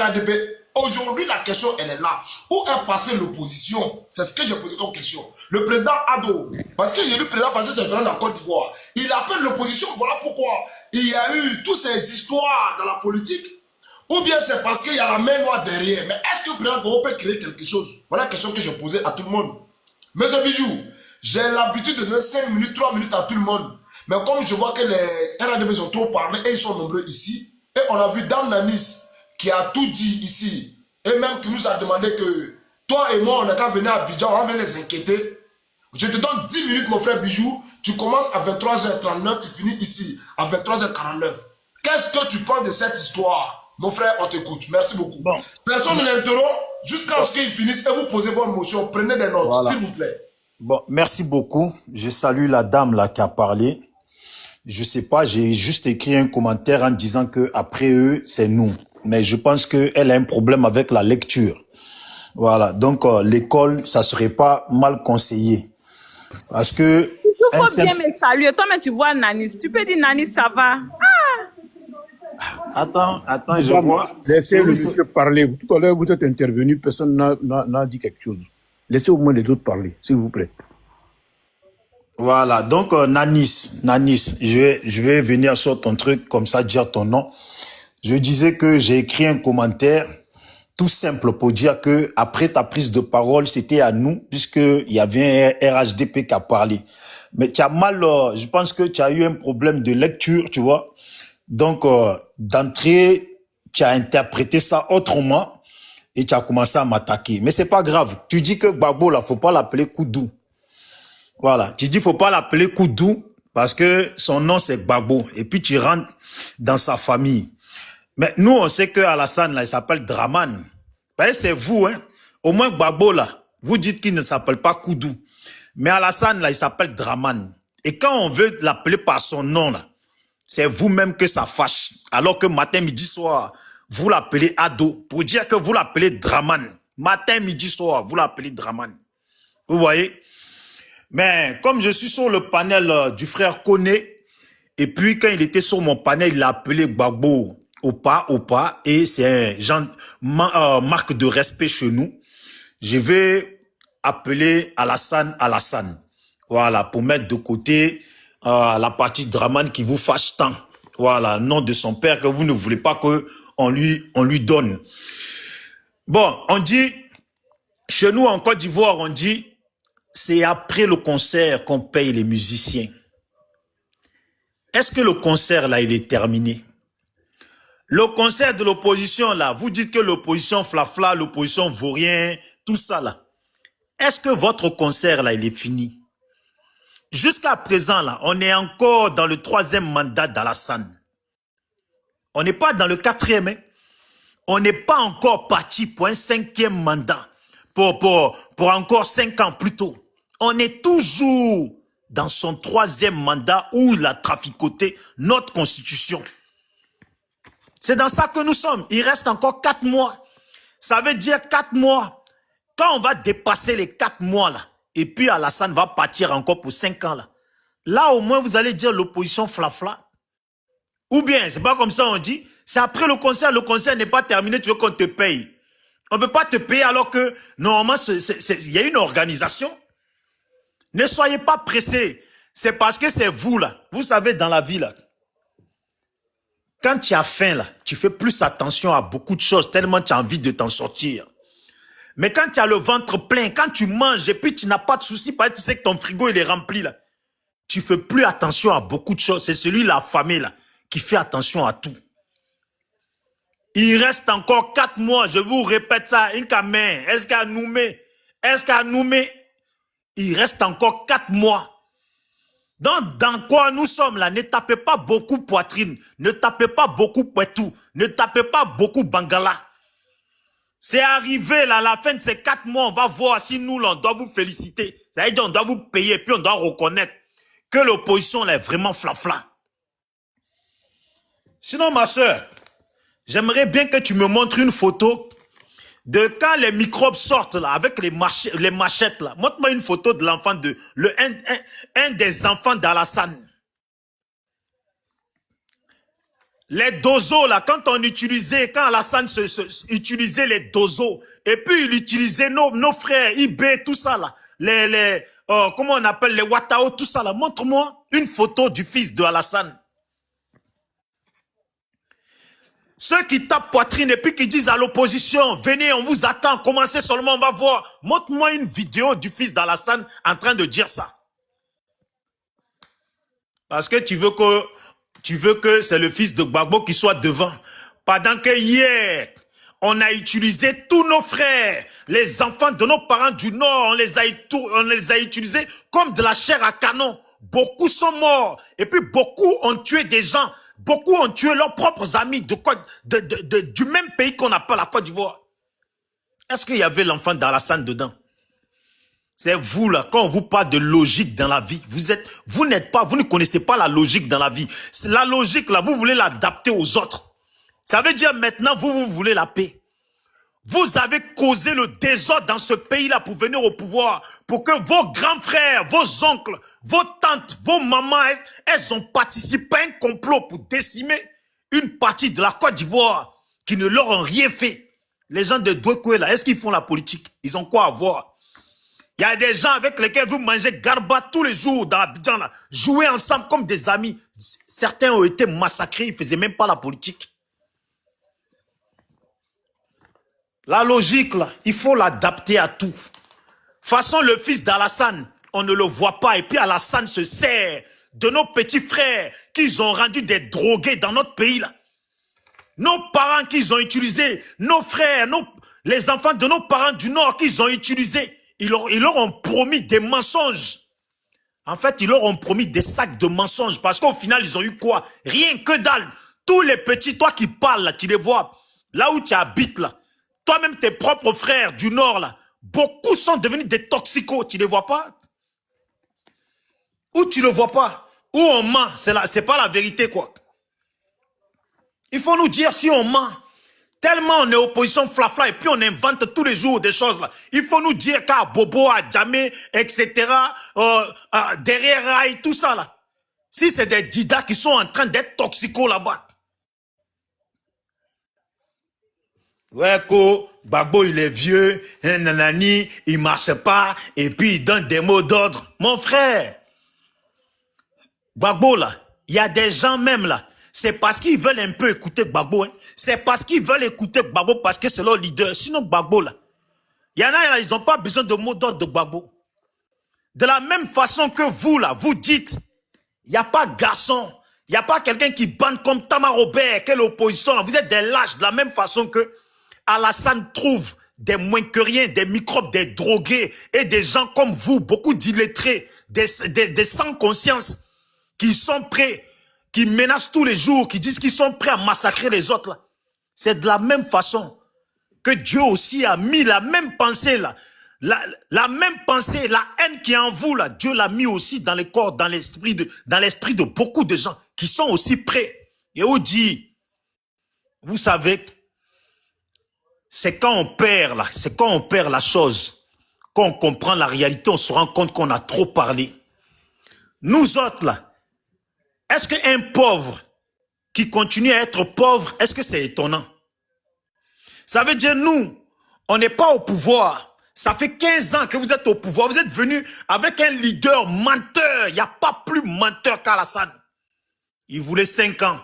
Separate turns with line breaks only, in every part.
RADP. Aujourd'hui, la question, elle est là. Où est passée l'opposition? C'est ce que j'ai posé comme question. Le président Ado, parce que j'ai vu le président passer ses périodes en Côte d'Ivoire, il appelle l'opposition, voilà pourquoi il y a eu toutes ces histoires dans la politique. Ou bien c'est parce qu'il y a la main noire derrière. Mais est-ce que le président Gbagbo peut créer quelque chose? Voilà la question que j'ai posée à tout le monde. Monsieur Bijou, j'ai l'habitude de donner 5 minutes, 3 minutes à tout le monde. Mais comme je vois que les RADP ont trop parlé et ils sont nombreux ici, et on a vu Dame Nanis qui a tout dit ici, et même qui nous a demandé que toi et moi, on n'a qu'à venir à Abidjan, on va venir les inquiéter. Je te donne 10 minutes, mon frère Bijou. Tu commences à 23h39, tu finis ici à 23h49. Qu'est-ce que tu penses de cette histoire? Mon frère, on t'écoute. Merci beaucoup. Bon. Personne ne l'interrompt jusqu'à ce qu'il finisse et vous posez vos motions. Prenez des notes, voilà, s'il vous plaît.
Bon, merci beaucoup. Je salue la dame là qui a parlé. Je sais pas, j'ai juste écrit un commentaire en disant que après eux, c'est nous. Mais je pense qu'elle a un problème avec la lecture. Voilà, donc l'école, ça serait pas mal conseillé. Parce que...
Il faut bien me saluer. Toi, mais tu vois Nanis. Tu peux dire Nanis, ça va.
Attends, je vois.
Laissez le monsieur parler. Tout à l'heure, vous êtes intervenu, personne n'a dit quelque chose. Laissez au moins les autres parler, s'il vous plaît.
Voilà, donc Nanis, je vais venir sur ton truc, comme ça, dire ton nom. Je disais que j'ai écrit un commentaire tout simple pour dire que après ta prise de parole, c'était à nous, puisqu'il y avait un RHDP qui a parlé. Mais tu as mal, je pense que tu as eu un problème de lecture, tu vois. Donc, d'entrée, tu as interprété ça autrement et tu as commencé à m'attaquer. Mais c'est pas grave. Tu dis que Gbagbo, là, faut pas l'appeler Koudou. Voilà. Tu dis, faut pas l'appeler Koudou parce que son nom, c'est Gbagbo. Et puis, tu rentres dans sa famille. Mais nous, on sait que Alassane, là, il s'appelle Draman. C'est vous, hein. Au moins, Gbagbo, là, vous dites qu'il ne s'appelle pas Koudou. Mais Alassane, là, il s'appelle Draman. Et quand on veut l'appeler par son nom, là, c'est vous-même que ça fâche. Alors que matin, midi, soir, vous l'appelez Ado. Pour dire que vous l'appelez Draman. Matin, midi, soir, vous l'appelez Draman. Vous voyez? Mais comme je suis sur le panel du frère Koné, et puis quand il était sur mon panel, il a appelé Gbagbo Opa, et c'est un genre, marque de respect chez nous. Je vais appeler Alassane. Voilà, pour mettre de côté la partie Draman qui vous fâche tant. Voilà, nom de son père que vous ne voulez pas qu'on lui donne. Bon, on dit, chez nous en Côte d'Ivoire, on dit, c'est après le concert qu'on paye les musiciens. Est-ce que le concert, là, il est terminé? Le concert de l'opposition, là, vous dites que l'opposition flafla, l'opposition vaut rien, tout ça, là. Est-ce que votre concert, là, il est fini? Jusqu'à présent, là, on est encore dans le 3e mandat d'Alassane. On n'est pas dans le 4e, hein. On n'est pas encore parti pour un 5e mandat, pour encore 5 ans plus tôt. On est toujours dans son 3e mandat où il a traficoté notre constitution. C'est dans ça que nous sommes. Il reste encore 4 mois. Ça veut dire 4 mois. Quand on va dépasser les 4 mois, là, et puis Alassane va partir encore pour 5 ans, là au moins, vous allez dire l'opposition flafla. Ou bien, c'est pas comme ça on dit, c'est après le concert n'est pas terminé, tu veux qu'on te paye. On ne peut pas te payer alors que, normalement, il y a une organisation. Ne soyez pas pressés. C'est parce que c'est vous, là. Vous savez, dans la vie, là, quand tu as faim, là, tu fais plus attention à beaucoup de choses, tellement tu as envie de t'en sortir. Mais quand tu as le ventre plein, quand tu manges et puis tu n'as pas de soucis, parce que tu sais que ton frigo, il est rempli, là, tu fais plus attention à beaucoup de choses. C'est celui-là, affamé, là, qui fait attention à tout. Il reste encore 4 mois, je vous répète ça, une caméra, est-ce qu'à Noumé, il reste encore 4 mois. Donc, dans quoi nous sommes là? Ne tapez pas beaucoup poitrine, ne tapez pas beaucoup poitou, ne tapez pas beaucoup bangala. C'est arrivé là, à la fin de ces 4 mois, on va voir si nous, là, on doit vous féliciter. Ça veut dire on doit vous payer, puis on doit reconnaître que l'opposition est vraiment flafla. Sinon, ma soeur, j'aimerais bien que tu me montres une photo de quand les microbes sortent là, avec les machettes là. Montre-moi une photo de l'enfant un des enfants d'Alassane. Les dozos, là, quand on utilisait, quand Alassane utilisait les dozos, et puis il utilisait nos frères, IB, tout ça, là, comment on appelle, les Watao, tout ça, là, montre-moi une photo du fils de Alassane. Ceux qui tapent poitrine et puis qui disent à l'opposition, venez, on vous attend, commencez seulement, on va voir. Montre-moi une vidéo du fils d'Alassane en train de dire ça. Parce que tu veux que c'est le fils de Gbagbo qui soit devant. Pendant que hier, on a utilisé tous nos frères, les enfants de nos parents du Nord, on les a utilisés comme de la chair à canon. Beaucoup sont morts. Et puis beaucoup ont tué des gens. Beaucoup ont tué leurs propres amis du même pays qu'on appelle la Côte d'Ivoire. Est-ce qu'il y avait l'enfant d'Alassane dedans? C'est vous là, quand on vous parle de logique dans la vie, vous ne connaissez pas la logique dans la vie. La logique là, vous voulez l'adapter aux autres. Ça veut dire maintenant, vous voulez la paix. Vous avez causé le désordre dans ce pays-là pour venir au pouvoir, pour que vos grands frères, vos oncles, vos tantes, vos mamans, elles ont participé à un complot pour décimer une partie de la Côte d'Ivoire qui ne leur ont rien fait. Les gens de Douekoué là, est-ce qu'ils font la politique? Ils ont quoi à voir? Il y a des gens avec lesquels vous mangez garba tous les jours dans Abidjan là, jouer ensemble comme des amis. Certains ont été massacrés, ils ne faisaient même pas la politique. La logique, là, il faut l'adapter à tout. Façon, le fils d'Alassane, on ne le voit pas. Et puis Alassane se sert de nos petits frères qu'ils ont rendus des drogués dans notre pays, là. Nos parents qu'ils ont utilisés, nos frères, les enfants de nos parents du Nord qu'ils ont utilisés, ils leur ont promis des mensonges. En fait, ils leur ont promis des sacs de mensonges parce qu'au final, ils ont eu quoi? Rien que dalle. Tous les petits, toi qui parles, là, tu les vois, là où tu habites, là. Toi-même, tes propres frères du Nord, là, beaucoup sont devenus des toxicos. Tu ne les vois pas? Ou tu ne le vois pas? Ou on ment. C'est pas la vérité, quoi. Il faut nous dire si on ment. Tellement on est opposition flafla et puis on invente tous les jours des choses, là. Il faut nous dire qu'à Bobo, à Djamé, etc., derrière Raï, tout ça, là. Si c'est des didas qui sont en train d'être toxicos là-bas. Ouais, Gbagbo, il est vieux, nanani, il marche pas, et puis il donne des mots d'ordre. Mon frère, Gbagbo, là, il y a des gens même, là, c'est parce qu'ils veulent un peu écouter Gbagbo, hein. C'est parce qu'ils veulent écouter Gbagbo parce que c'est leur leader. Sinon, Gbagbo, là, il y en a, là, ils n'ont pas besoin de mots d'ordre de Gbagbo. De la même façon que vous, là, vous dites, il n'y a pas garçon, il n'y a pas quelqu'un qui bande comme Tama Robert, quelle opposition, là. Vous êtes des lâches, de la même façon que Alassane trouve des moins que rien, des microbes, des drogués et des gens comme vous, beaucoup d'illettrés, des sans conscience qui sont prêts, qui menacent tous les jours, qui disent qu'ils sont prêts à massacrer les autres. Là. C'est de la même façon que Dieu aussi a mis la même pensée là. La même pensée, la haine qui est en vous là, Dieu l'a mis aussi dans les corps, dans l'esprit de beaucoup de gens qui sont aussi prêts. Et on dit, vous savez, c'est quand on perd là, c'est quand on perd la chose, quand on comprend la réalité, on se rend compte qu'on a trop parlé. Nous autres là, est-ce qu'un pauvre qui continue à être pauvre, est-ce que c'est étonnant? Ça veut dire nous, on n'est pas au pouvoir. Ça fait 15 ans que vous êtes au pouvoir. Vous êtes venu avec un leader menteur. Il n'y a pas plus menteur qu'Alassane. Il voulait 5 ans.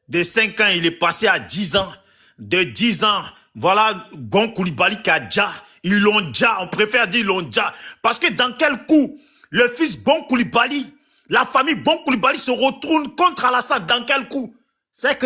De 5 ans, il est passé à 10 ans. De 10 ans, voilà, Gon Koulibaly qui a déjà. Ils l'ont déjà, on préfère dire ils l'ont déjà. Parce que dans quel coup, le fils Gon Koulibaly, la famille Gon Koulibaly se retourne contre Alassane. Dans quel coup? C'est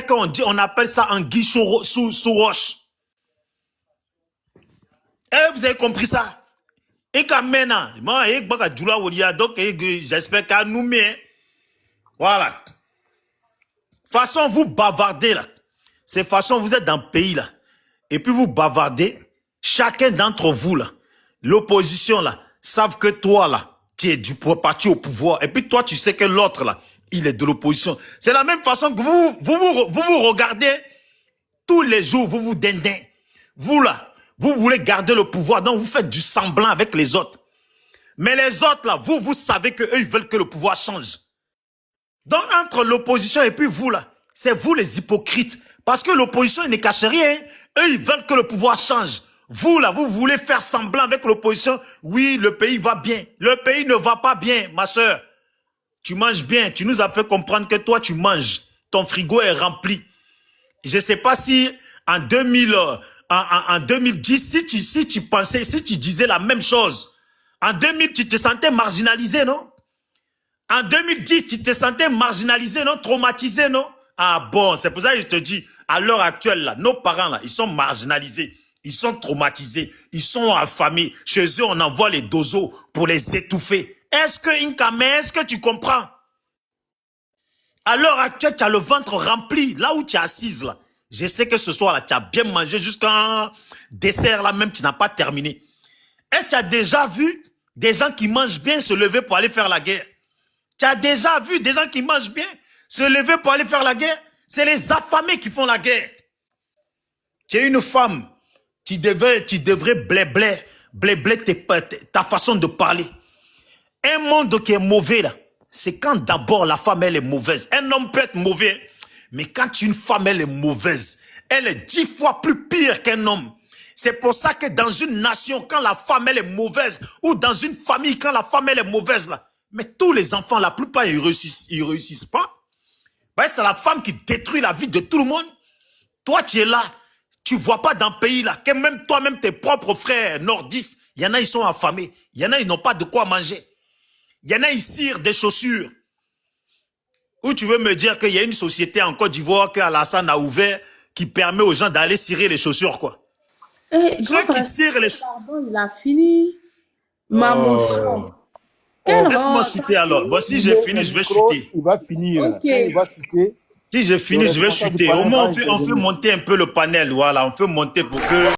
qu'on dit, on appelle ça anguille sous roche. Et vous avez compris ça? Et quand maintenant, donc j'espère qu'à nous met. Voilà. Façon, vous bavardez là. C'est façon, vous êtes dans le pays là. Et puis vous bavardez. Chacun d'entre vous là, l'opposition là, savent que toi là, tu es du parti au pouvoir. Et puis toi, tu sais que l'autre là, il est de l'opposition. C'est la même façon que vous regardez tous les jours, vous dindin. Vous là, vous voulez garder le pouvoir, donc vous faites du semblant avec les autres. Mais les autres là, vous savez qu'eux, ils veulent que le pouvoir change. Donc entre l'opposition et puis vous là, C'est vous les hypocrites. Parce que l'opposition ne cache rien. Eux, ils veulent que le pouvoir change. Vous, là, vous voulez faire semblant avec l'opposition. Oui, le pays va bien. Le pays ne va pas bien, ma soeur. Tu manges bien. Tu nous as fait comprendre que toi, tu manges. Ton frigo est rempli. Je ne sais pas si en 2010, si tu pensais, si tu disais la même chose, en 2000, tu te sentais marginalisé, non? En 2010, tu te sentais marginalisé, non? Traumatisé, non? Ah bon, c'est pour ça que je te dis, à l'heure actuelle, là, nos parents, là, ils sont marginalisés. Ils sont traumatisés. Ils sont affamés. Chez eux, on envoie les dozos pour les étouffer. Est-ce que, Inkame, est-ce que tu comprends? À l'heure actuelle, tu as le ventre rempli. Là où tu es assise, là. Je sais que ce soir, là, tu as bien mangé jusqu'à dessert, là, même, tu n'as pas terminé. Et tu as déjà vu des gens qui mangent bien se lever pour aller faire la guerre. Tu as déjà vu des gens qui mangent bien se lever pour aller faire la guerre. C'est les affamés qui font la guerre. Tu es une femme. Tu devrais blé ta façon de parler. Un monde qui est mauvais, là, c'est quand d'abord la femme, elle est mauvaise. Un homme peut être mauvais, mais quand une femme, elle est mauvaise, elle est 10 fois plus pire qu'un homme. C'est pour ça que dans une nation, quand la femme, elle est mauvaise, ou dans une famille, quand la femme, elle est mauvaise, là, mais tous les enfants, la plupart, ils réussissent pas. Ben, c'est la femme qui détruit la vie de tout le monde. Toi, tu es là. Tu vois pas dans le pays, là, que même toi-même, tes propres frères nordistes, il y en a, ils sont affamés. Il y en a, ils n'ont pas de quoi manger. Il y en a, ils cirent des chaussures. Ou tu veux me dire qu'il y a une société en Côte d'Ivoire qu'Alassane a ouvert qui permet aux gens d'aller cirer les chaussures, quoi. Ceux qui cirent les chaussures.
Pardon, il a fini. Maman.
Laisse-moi chuter alors. Bon, si j'ai fini, je vais chuter.
Il va finir.
Ok.
Il va chuter.
Si j'ai fini, je vais chuter. Au moins, on fait monter un peu le panel. Voilà, on fait monter pour que...